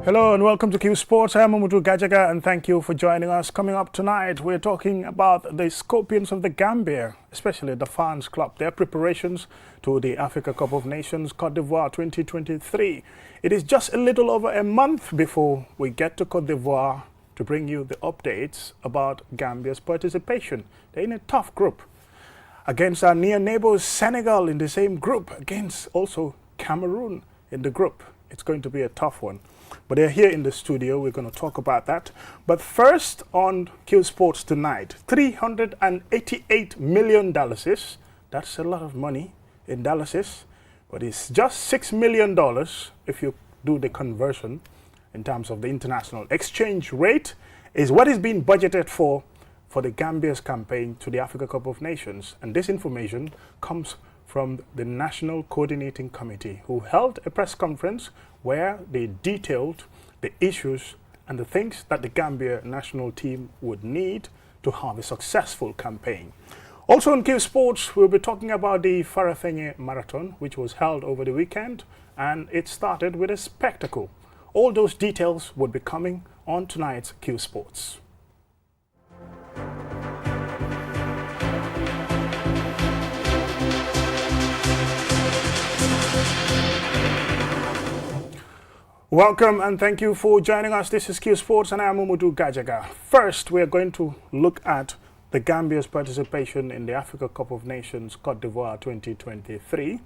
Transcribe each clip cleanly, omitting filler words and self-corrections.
Hello and welcome to Qsports. I am Gajaga and thank you for joining us. Coming up tonight, we're talking about the Scorpions of the Gambia, especially the Fans Club, their preparations to the Africa Cup of Nations Côte d'Ivoire 2023. It is just a little over a month before we get to Côte d'Ivoire to bring you the updates about Gambia's participation. They're in a tough group against our near neighbors Senegal in the same group, against also Cameroon in the group. It's going to be a tough one. But they're here in the studio. We're going to talk about that. But first on Qsports tonight, $388 million. That's a lot of money in dollars, but it's just $6 million if you do the conversion in terms of the international exchange rate, is what is being budgeted for the Gambia's campaign to the Africa Cup of Nations. And this information comes from the National Coordinating Committee, who held a press conference where they detailed the issues and the things that the Gambia national team would need to have a successful campaign. Also on Qsports, we'll be talking about the Farafenni Marathon, which was held over the weekend, and it started with a spectacle. All those details would be coming on tonight's Qsports. Welcome and thank you for joining us. This is Qsports and I am Gajaga. First, we are going to look at the Gambia's participation in the Africa Cup of Nations Côte d'Ivoire 2023.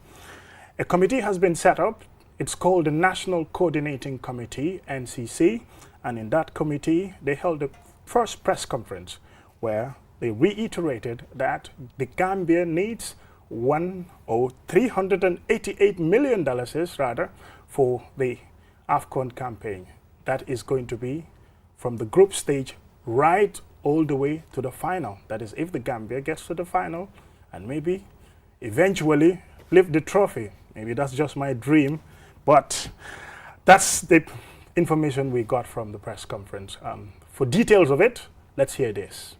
A committee has been set up. It's called the National Coordinating Committee, NCC, and in that committee, they held the first press conference where they reiterated that the Gambia needs $388 million for the AFCON campaign. That is going to be from the group stage right all the way to the final. That is, if the Gambia gets to the final and maybe eventually lift the trophy. Maybe that's just my dream, but that's the information we got from the press conference. For details of it, let's hear this.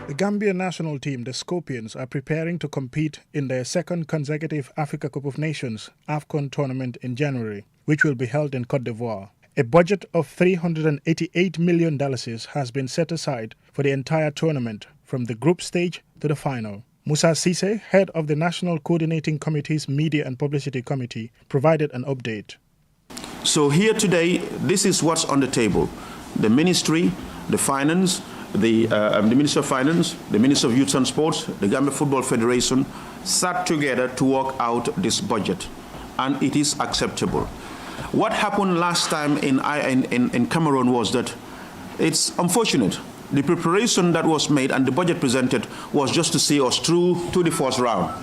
The Gambia national team, the Scorpions, are preparing to compete in their second consecutive Africa Cup of Nations AFCON tournament in January, which will be held in Côte d'Ivoire. A budget of $388 million has been set aside for the entire tournament, from the group stage to the final. Musa Cisse, head of the National Coordinating Committee's Media and Publicity Committee, provided an update. So here today, this is what's on the table. The Ministry, the Finance, the Minister of Finance, the Minister of Youth and Sports, the Gambia Football Federation sat together to work out this budget, and it is acceptable. What happened last time in Cameroon was that it's unfortunate. The preparation that was made and the budget presented was just to see us through to the first round.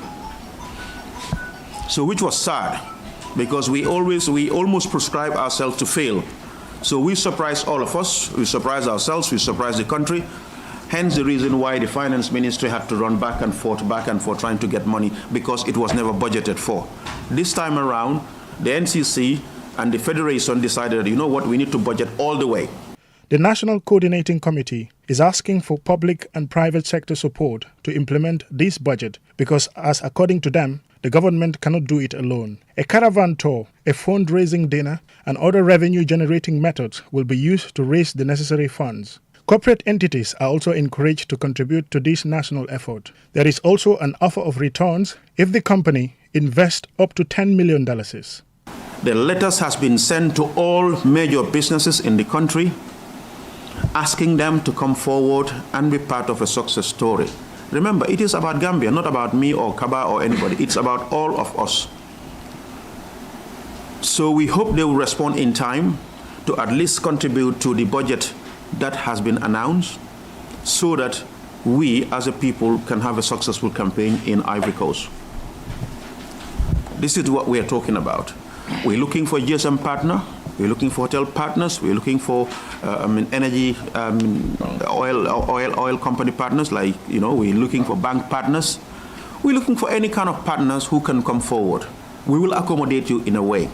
So which was sad, because we almost prescribe ourselves to fail. So we surprised all of us, we surprised ourselves, we surprised the country. Hence the reason why the finance ministry had to run back and forth trying to get money, because it was never budgeted for. This time around, the NCC and the Federation decided, you know what, we need to budget all the way. The National Coordinating Committee is asking for public and private sector support to implement this budget because, as according to them, the government cannot do it alone. A caravan tour, a fundraising dinner, and other revenue-generating methods will be used to raise the necessary funds. Corporate entities are also encouraged to contribute to this national effort. There is also an offer of returns if the company invests up to $10 million. The letters has been sent to all major businesses in the country, asking them to come forward and be part of a success story. Remember, it is about Gambia, not about me or Kaba or anybody. It's about all of us. So we hope they will respond in time to at least contribute to the budget that has been announced, so that we as a people can have a successful campaign in Ivory Coast. This is what we are talking about. We're looking for a GSM partner. We're looking for hotel partners. We're looking for energy, oil company partners. Like, you know, we're looking for bank partners. We're looking for any kind of partners who can come forward. We will accommodate you in a way.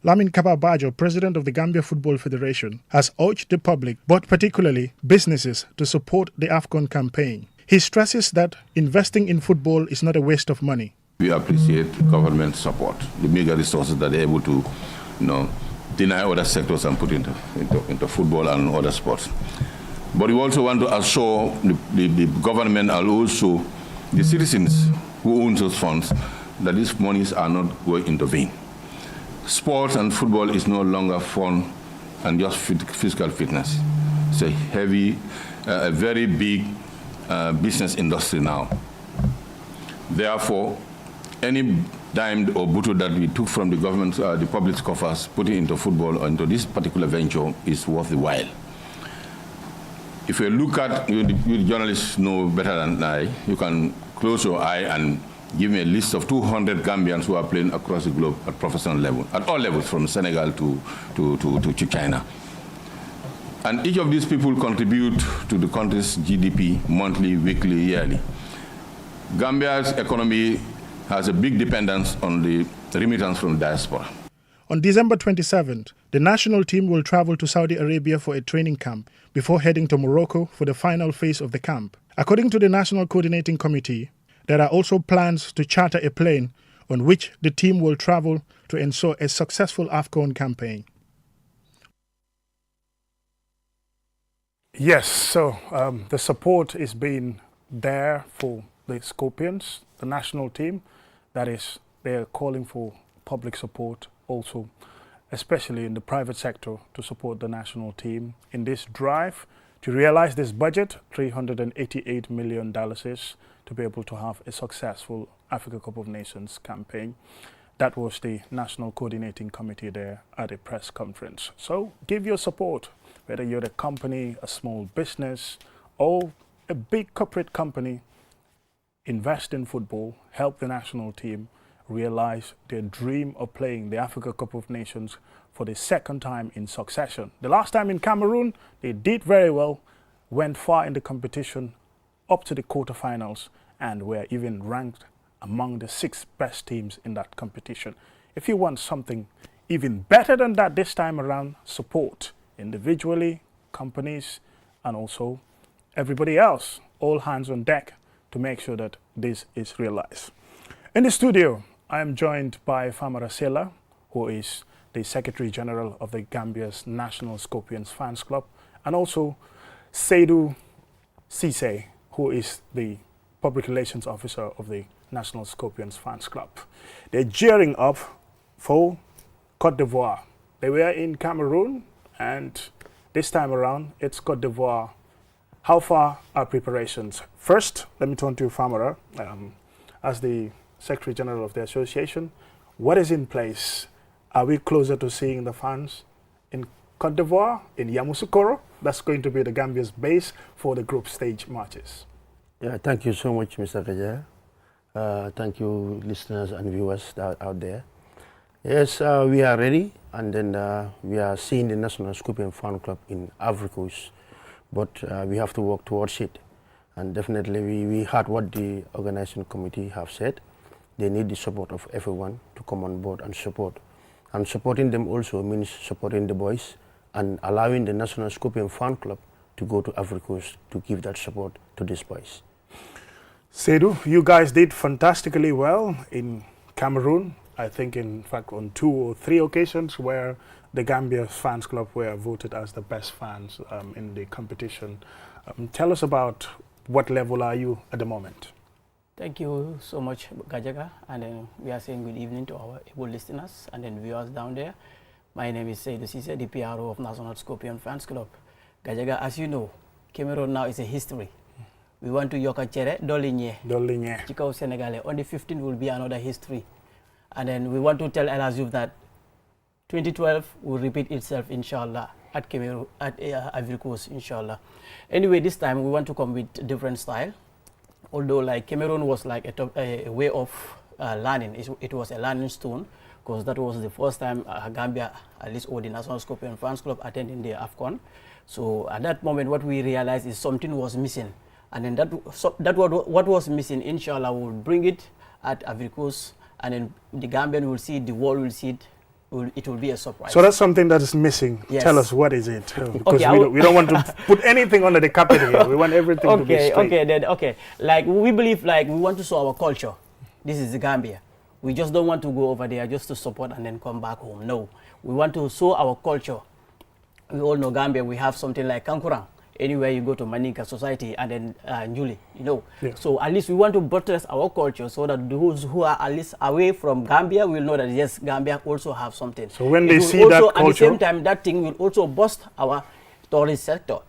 Lamin Kababajo, president of the Gambia Football Federation, has urged the public, but particularly businesses, to support the AFCON campaign. He stresses that investing in football is not a waste of money. we appreciate government support, the meager resources that they're able to, deny other sectors and put into football and other sports. But we also want to assure the government and also the citizens who own those funds that these monies are not going into vain. Sports and football is no longer fun and just physical fitness. It's a very big business industry now. Therefore, any dime or bottle that we took from the government, the public's coffers, put it into football or into this particular venture is worth the while. If you look at, you journalists know better than I, you can close your eye and give me a list of 200 Gambians who are playing across the globe at professional level, at all levels, from Senegal to China. And each of these people contribute to the country's GDP monthly, weekly, yearly. Gambia's economy has a big dependence on the remittance from diaspora. On December 27th, the national team will travel to Saudi Arabia for a training camp before heading to Morocco for the final phase of the camp. According to the National Coordinating Committee, there are also plans to charter a plane on which the team will travel to ensure a successful AFCON campaign. Yes, so the support is being there for the Scorpions, the national team. That is, they're calling for public support also, especially in the private sector, to support the national team in this drive to realize this budget, $388 million, to be able to have a successful Africa Cup of Nations campaign. That was the National Coordinating Committee there at a press conference. So give your support, whether you're a company, a small business, or a big corporate company. Invest in football, help the national team realize their dream of playing the Africa Cup of Nations for the second time in succession. The last time in Cameroon, they did very well, went far in the competition, up to the quarterfinals, and were even ranked among the 6 best teams in that competition. If you want something even better than that this time around, support individually, companies, and also everybody else, all hands on deck, to make sure that this is realized. In the studio, I am joined by Famara Sela, who is the Secretary General of the Gambia's National Scorpions Fans Club, and also Seydou Cisse, who is the Public Relations Officer of the National Scorpions Fans Club. They're gearing up for Côte d'Ivoire. They were in Cameroon, and this time around, it's Côte d'Ivoire. How far are preparations? First, let me turn to Famara. As the Secretary General of the Association, what is in place? Are we closer to seeing the fans in Côte d'Ivoire, in Yamoussoukro? That's going to be the Gambia's base for the group stage matches. Yeah, thank you so much, Mr. Kaja. Thank you, listeners and viewers that are out there. Yes, we are ready, and then we are seeing the National Scorpion Fan Club in Ivory Coast, but we have to work towards it. And definitely we heard what the organization committee have said. They need the support of everyone to come on board and support. And supporting them also means supporting the boys and allowing the National Scorpion Fan Club to go to Ivory Coast to give that support to these boys. Seydou, you guys did fantastically well in Cameroon. I think, in fact, on 2 or 3 occasions where the Gambia Fans Club were voted as the best fans in the competition. Tell us about what level are you at the moment? Thank you so much, Gajaga, and then we are saying good evening to our able listeners and then viewers down there. My name is Seydou Cisse, the PRO of National Scorpion Fans Club. Gajaga, as you know, Cameroon now is a history. We want to yoka chere dolinye. Chikau Senegalese. On the 15th will be another history. And then we want to tell El Azuf that 2012 will repeat itself, inshallah, at Cameroon, at Ivory Coast, inshallah. Anyway, this time we want to come with different style. Although like Cameroon was like a way of learning, it was a learning stone, because that was the first time Gambia, at least or the National Scorpion Fans Club, attending the AFCON. So at that moment, what we realized is something was missing. And then what was missing, inshallah, we'll bring it at Ivory Coast, and then the Gambian will see it, the world will see it. It will be a surprise. So that's something that is missing. Yes. Tell us, what is it? Because okay, we don't want to put anything under the carpet here. We want everything to be straight. Okay. Like we believe, like we want to show our culture. this is the Gambia. We just don't want to go over there just to support and then come back home. No, we want to show our culture. We all know Gambia, we have something like Kankurang. Anywhere you go to Maninka Society and then Njuli, you know. Yeah. So at least we want to buttress our culture so that those who are at least away from Gambia will know that yes, Gambia also have something. So when they will see also, that at the culture, same time, that thing will also boost our tourist sector.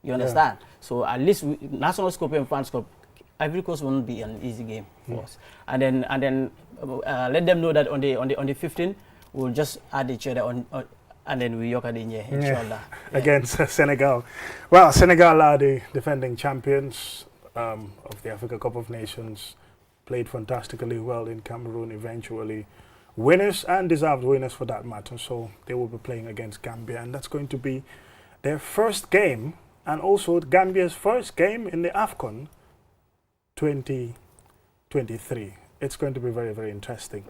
You understand? So at least National Scorpion Fans Club, Ivory Coast won't be an easy game for us. And then let them know that on the 15th we'll just add each other on and then we yoka the inshallah. Against Senegal. Well, Senegal are the defending champions of the Africa Cup of Nations. Played fantastically well in Cameroon eventually. Winners and deserved winners for that matter. So they will be playing against Gambia, and that's going to be their first game and also Gambia's first game in the AFCON 2023. It's going to be very, very interesting.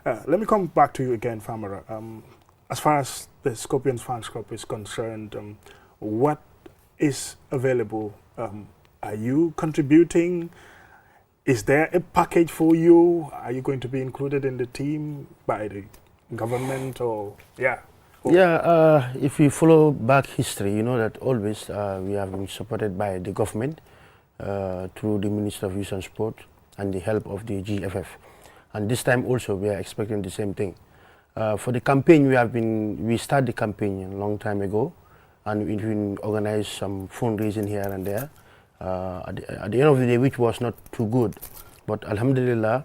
Let me come back to you again, Famara. As far as the Scorpions Fans Club is concerned, what is available? Are you contributing? Is there a package for you? Are you going to be included in the team by the government or, yeah? Yeah, if you follow back history, you know that always we have been supported by the government through the Minister of Youth and Sport and the help of the GFF. And this time also we are expecting the same thing. For the campaign, we started the campaign a long time ago, and we've been organized some fundraising here and there. At the end of the day, which was not too good, but alhamdulillah,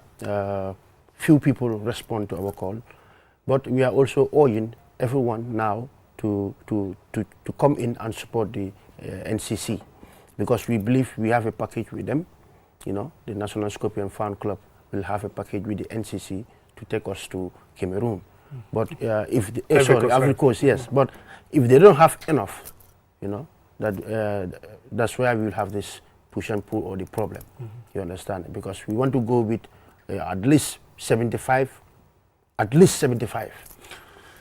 few people respond to our call. But we are also urging everyone now to come in and support the NCC, because we believe we have a package with them. You know, the National Scorpion Fan Club will have a package with the NCC to take us to Cameroon. But if the, Ivory Coast, yes. But if they don't have enough, you know, that's where we will have this push and pull or the problem. You understand? Because we want to go with at least 75. At least 75.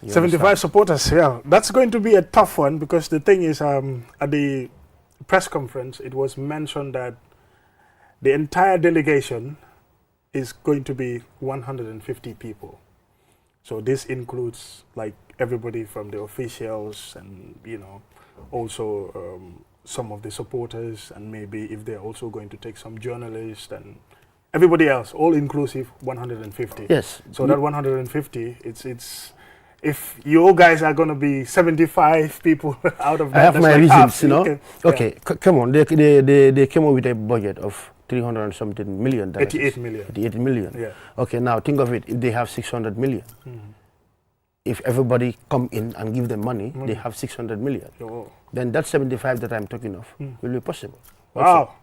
75 supporters, yeah. That's going to be a tough one, because the thing is, at the press conference, it was mentioned that the entire delegation is going to be 150 people. So this includes like everybody from the officials and, you know, also some of the supporters, and maybe if they're also going to take some journalists and everybody else, all inclusive 150. Yes. So that 150, it's if you guys are going to be 75 people out of that. I have my like reasons, half, you know. yeah. Okay, come on. They came up with a budget of 300 and something million. 88 million. 88 million. Yeah. Okay, now think of it. If they have 600 million, if everybody come in and give them money, they have 600 million. Oh. Then that 75 that I'm talking of will be possible. Wow.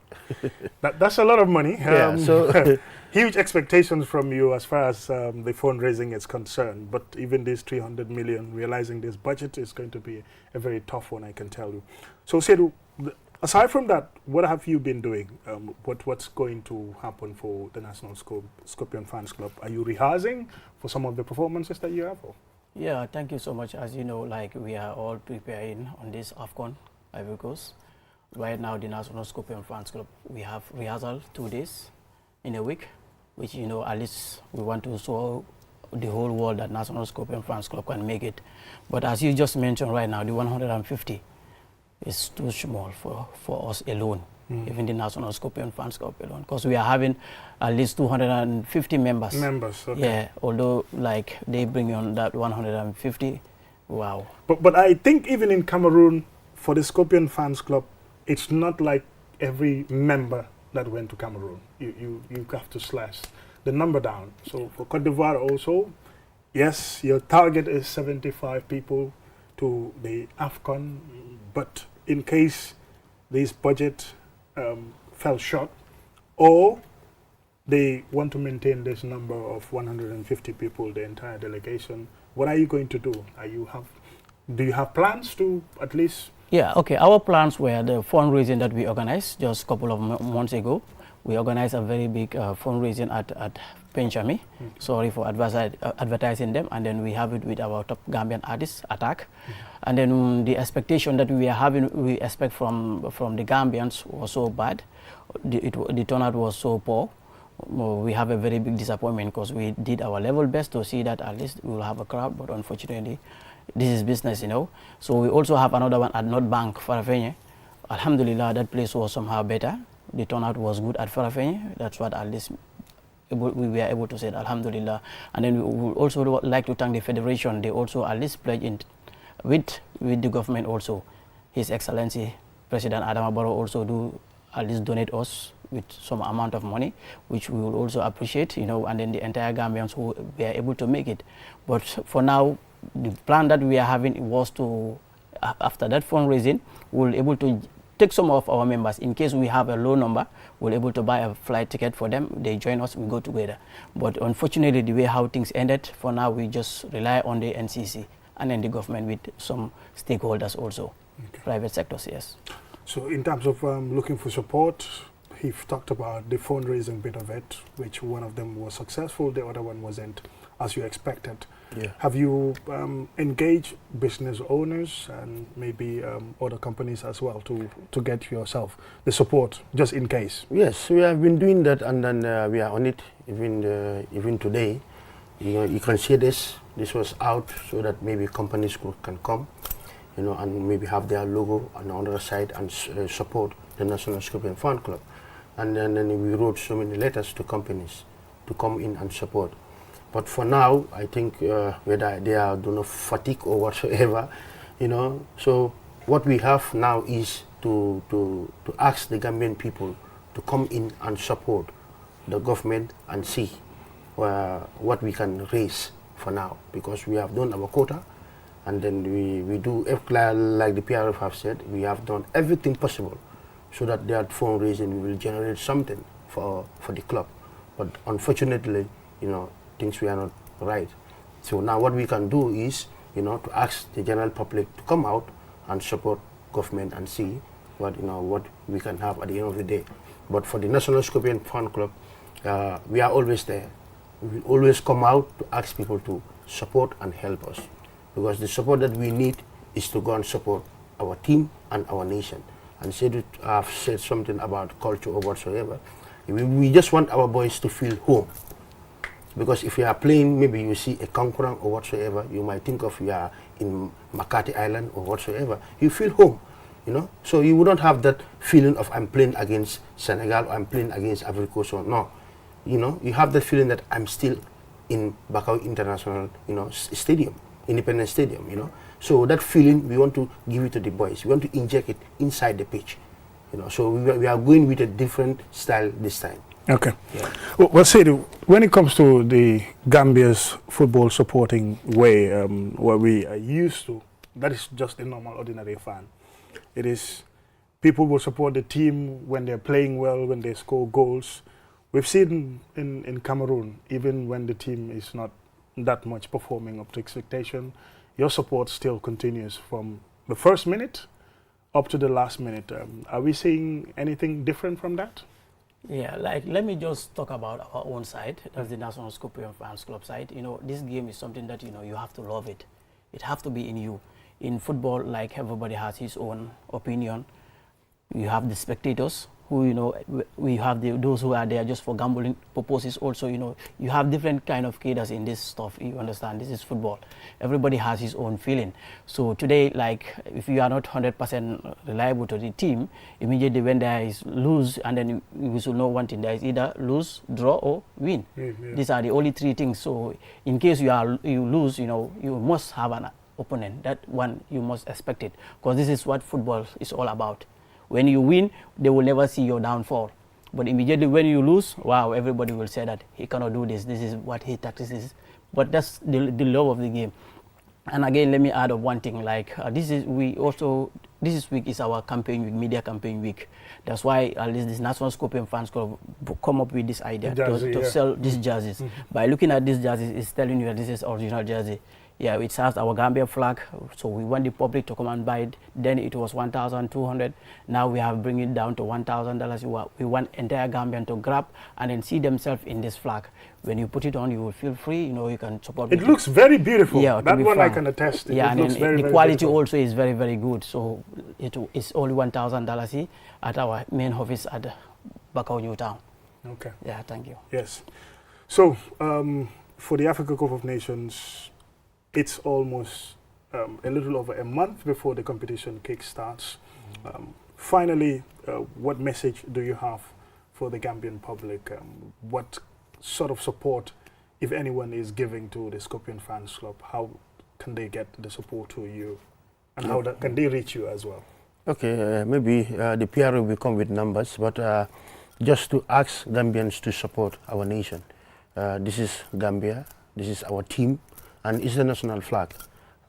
That's a lot of money. Yeah, so huge expectations from you as far as the fundraising is concerned. But even this 300 million, realizing this budget is going to be a very tough one, I can tell you. So, Seydou, aside from that, what have you been doing? What's going to happen for the National Scorpion Fans Club? Are you rehearsing for some of the performances that you have? Or? Yeah, thank you so much. As you know, like we are all preparing on this AFCON Ivory Coast. Right now, the National Scorpion Fans Club, we have rehearsal 2 days in a week, which, you know, at least we want to show the whole world that National Scorpion Fans Club can make it. But as you just mentioned right now, the 150 is too small for us alone, even the National Scorpion Fans Club alone, because we are having at least 250 members. Members, okay. Yeah, although like they bring on that 150, wow. But I think even in Cameroon, for the Scorpion Fans Club, it's not like every member that went to Cameroon. You have to slash the number down. So for Côte d'Ivoire also, yes, your target is 75 people to the AFCON, but in case this budget fell short, or they want to maintain this number of 150 people, the entire delegation, what are you going to do? Do you have plans to at least? Yeah, okay. Our plans were the fundraising that we organized just a couple of months ago. We organized a very big fundraising at Penchami. Sorry for advertising them. And then we have it with our top Gambian artists, Attack. And then the expectation that we are having, we expect from the Gambians was so bad. The turnout was so poor. we have a very big disappointment because we did our level best to see that at least we will have a crowd, but unfortunately, this is business, you know. So we also have another one at North Bank, Farafenye. Alhamdulillah, that place was somehow better. The turnout was good at Farafenye. That's what at least we were able to say, Alhamdulillah. And then we would also like to thank the Federation. They also at least pledged in with the government also. His Excellency President Adama Barrow also do at least donate us with some amount of money, which we will also appreciate, you know, and then the entire Gambians who were able to make it. But for now, the plan that we are having was to, after that fundraising, we'll able to take some of our members. In case we have a low number, we're able to buy a flight ticket for them. They join us, we go together. But unfortunately, the way how things ended, for now, we just rely on the NCC and then the government with some stakeholders also, private sectors, yes. So in terms of looking for support, you've talked about the fundraising bit of it, which one of them was successful, the other one wasn't as you expected. Yeah. Have you engaged business owners and maybe other companies as well to get yourself the support, just in case? Yes, we have been doing that, and then we are on it even today. You know, you can see this was out so that maybe companies can come, you know, and maybe have their logo on the other side and support the National Scorpion Fan Club. And then we wrote so many letters to companies to come in and support. But for now, I think whether they are doing fatigue or whatsoever, you know, so what we have now is to ask the Gambian people to come in and support the government and see what we can raise for now, because we have done our quota, and then we do, like the PRF have said, we have done everything possible so that that fundraising will generate something for the club. But unfortunately, you know, things were not right. So now what we can do is, you know, to ask the general public to come out and support government and see what, you know, what we can have at the end of the day. But for the National Scorpion Fan Club, we are always there. We will always come out to ask people to support and help us, because the support that we need is to go and support our team and our nation. And I've said something about culture or whatsoever. We just want our boys to feel home. Because if you are playing, maybe you see a Kankurang or whatsoever, you might think of you are in Makati Island or whatsoever. You feel home, you know. So you wouldn't have that feeling of I'm playing against Senegal or I'm playing against Ivory Coast. No, you know, you have the feeling that I'm still in Bakau International, you know, stadium, Independence Stadium, you know. So that feeling we want to give it to the boys. We want to inject it inside the pitch, you know. So we are going with a different style this time. Okay. Yeah. Well, Seydou, when it comes to the Gambia's football supporting way, where we are used to, that is just a normal, ordinary fan. It is people will support the team when they're playing well, when they score goals. We've seen in Cameroon, even when the team is not that much performing up to expectation, your support still continues from the first minute up to the last minute. Are we seeing anything different from that? Yeah, like, let me just talk about our own side. That's the National Scorpion Fans Club side. You know, this game is something that, you know, you have to love it. It have to be in you. In football, like, everybody has his own opinion. You have the spectators who, you know, we have those who are there just for gambling purposes also, you know. You have different kind of cadres in this stuff, you understand. This is football. Everybody has his own feeling. So today, like, if you are not 100% reliable to the team, immediately when there is lose, and then we should know one thing, there is either lose, draw, or win. Yeah. These are the only three things. So in case you lose, you know, you must have an opponent. That one, you must expect it, because this is what football is all about. When you win, they will never see your downfall. But immediately when you lose, wow, everybody will say that he cannot do this. This is what he practices. But that's the love of the game. And again, let me add up one thing. Like this week is our campaign week, media campaign week. That's why at least this National Scorpion Fans Club come up with this idea to sell these jerseys. By looking at these jerseys, it's telling you that this is original jersey. Yeah, it has our Gambia flag, so we want the public to come and buy it. Then it was $1,200. Now we have bring it down to $1,000. We want entire Gambian to grab and then see themselves in this flag. When you put it on, you will feel free. You know, you can support. It looks very beautiful. Yeah, that one I can attest. Yeah, it looks and very, the quality also is very, very good. So it's only $1,000 at our main office at Bakau New Town. Okay. Yeah, thank you. Yes. So, for the Africa Cup of Nations, it's almost a little over a month before the competition kick-starts. Finally, what message do you have for the Gambian public? What sort of support, if anyone is giving to the Scorpion Fans Club, how can they get the support to you? And how can they reach you as well? Okay, maybe the PR will come with numbers, but just to ask Gambians to support our nation. This is Gambia, this is our team, and it's the national flag,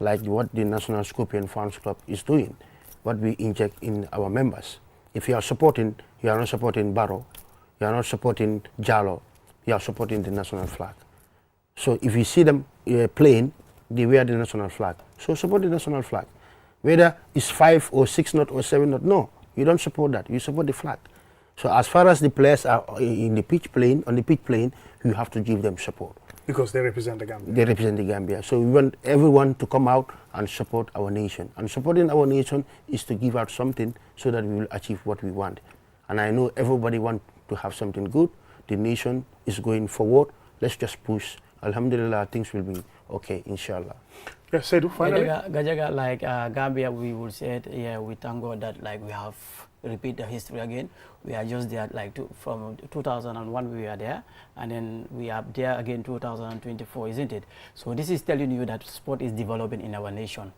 like what the National Scorpion Fans Club is doing, what we inject in our members. If you are supporting, you are not supporting Barrow, you are not supporting Jalo, you are supporting the national flag. So if you see them playing, they wear the national flag. So support the national flag. Whether it's 5 or 6 knot or 7 knot, no, you don't support that. You support the flag. So as far as the players are in the pitch playing, you have to give them support. Because they represent the Gambia. They represent the Gambia. So we want everyone to come out and support our nation. And supporting our nation is to give out something so that we will achieve what we want. And I know everybody wants to have something good. The nation is going forward. Let's just push. Alhamdulillah, things will be okay, inshallah. Yes, Seydou, finally. Gajaga, like Gambia, we will say it, yeah, we thank God that like we have repeat the history again. We are just there like from 2001 we were there, and then we are there again 2024, isn't it? So this is telling you that sport is developing in our nation.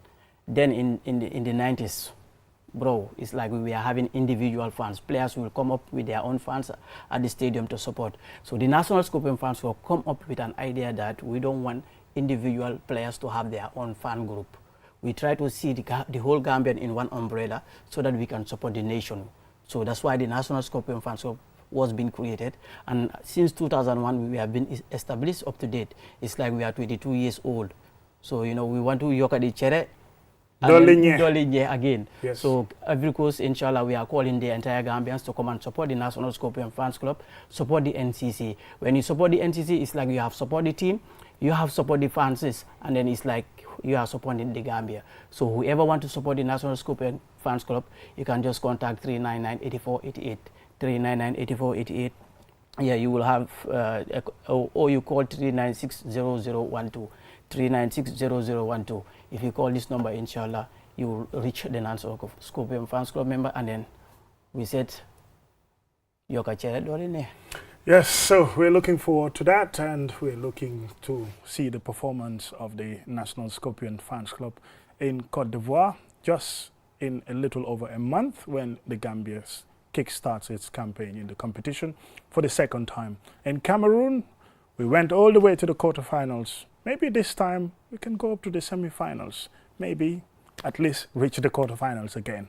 Then in the 90s, bro, it's like we are having individual fans. Players will come up with their own fans at the stadium to support. So the National Scorpion fans will come up with an idea that we don't want individual players to have their own fan group. We try to see the whole Gambian in one umbrella so that we can support the nation. So that's why the National Scorpion Fans Club was being created. And since 2001, we have been established up to date. It's like we are 22 years old. So, you know, we want to yoka the chere Dolinye again. Yes. So every course, inshallah, we are calling the entire Gambians to come and support the National Scorpion Fans Club, support the NCC. When you support the NCC, it's like you have support the team, you have support the fans, and then it's like you are supporting the Gambia. So whoever want to support the National Scorpion Fans Club, you can just contact 399-8488, 399-8488. Yeah, you will have, or you call 396-0012, 396-0012. If you call this number, inshallah, you will reach the National Scorpion Fans Club member, and then we said, Yoka Chere Dorine. Yes, so we're looking forward to that, and we're looking to see the performance of the National Scorpion Fans Club in Cote d'Ivoire just in a little over a month when the Gambia kickstarts its campaign in the competition for the second time. In Cameroon, we went all the way to the quarterfinals. Maybe this time we can go up to the semifinals, maybe at least reach the quarterfinals again.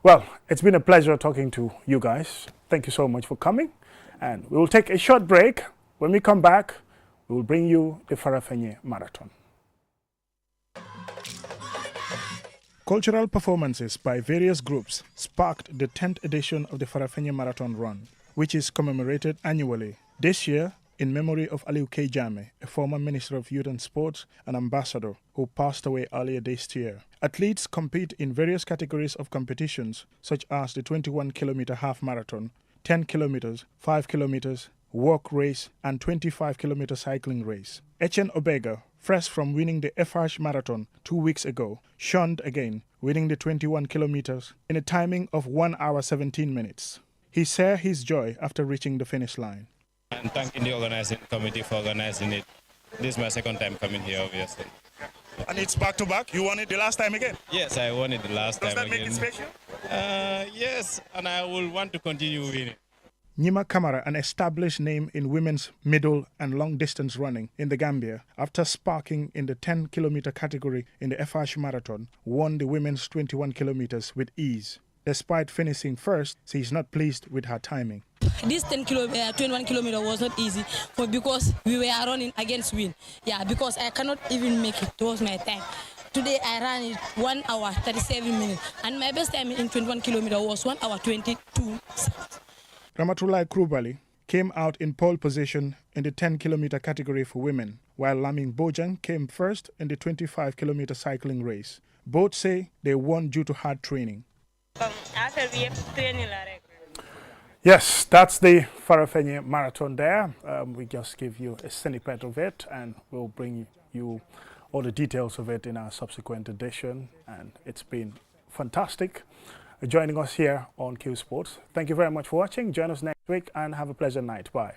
Well, it's been a pleasure talking to you guys. Thank you so much for coming. And we will take a short break. When we come back, we will bring you the Farafenni Marathon. Cultural performances by various groups sparked the 10th edition of the Farafenni Marathon Run, which is commemorated annually. This year, in memory of Aliou K. Jammeh, a former Minister of Youth and Sports and ambassador who passed away earlier this year. Athletes compete in various categories of competitions, such as the 21-kilometer half marathon, 10 kilometers, 5 kilometers, walk race, and 25-kilometer cycling race. Etienne Obega, fresh from winning the FH Marathon 2 weeks ago, shunned again, winning the 21 kilometers in a timing of 1 hour 17 minutes. He shared his joy after reaching the finish line. And thanking the organizing committee for organizing it. This is my second time coming here, obviously. And it's back-to-back? You won it the last time again? Yes, I won it the last time again. Does that make it special? Yes, and I will want to continue winning. Nyima Kamara, an established name in women's middle and long distance running in the Gambia, after sparking in the 10-kilometer category in the FH Marathon, won the women's 21 kilometers with ease. Despite finishing first, she is not pleased with her timing. This 21 kilometer was not easy because we were running against wind. Yeah, because I cannot even make it towards my time. Today I ran it 1 hour 37 minutes, and my best time in 21 kilometer was 1 hour 22 seconds. Ramatullah Krubali came out in pole position in the 10-kilometer category for women, while Laming Bojang came first in the 25-kilometer cycling race. Both say they won due to hard training. Yes, that's the Farafenni Marathon there. We just give you a snippet of it, and we'll bring you all the details of it in our subsequent edition. And it's been fantastic joining us here on Qsports. Thank you very much for watching. Join us next week and have a pleasant night. Bye.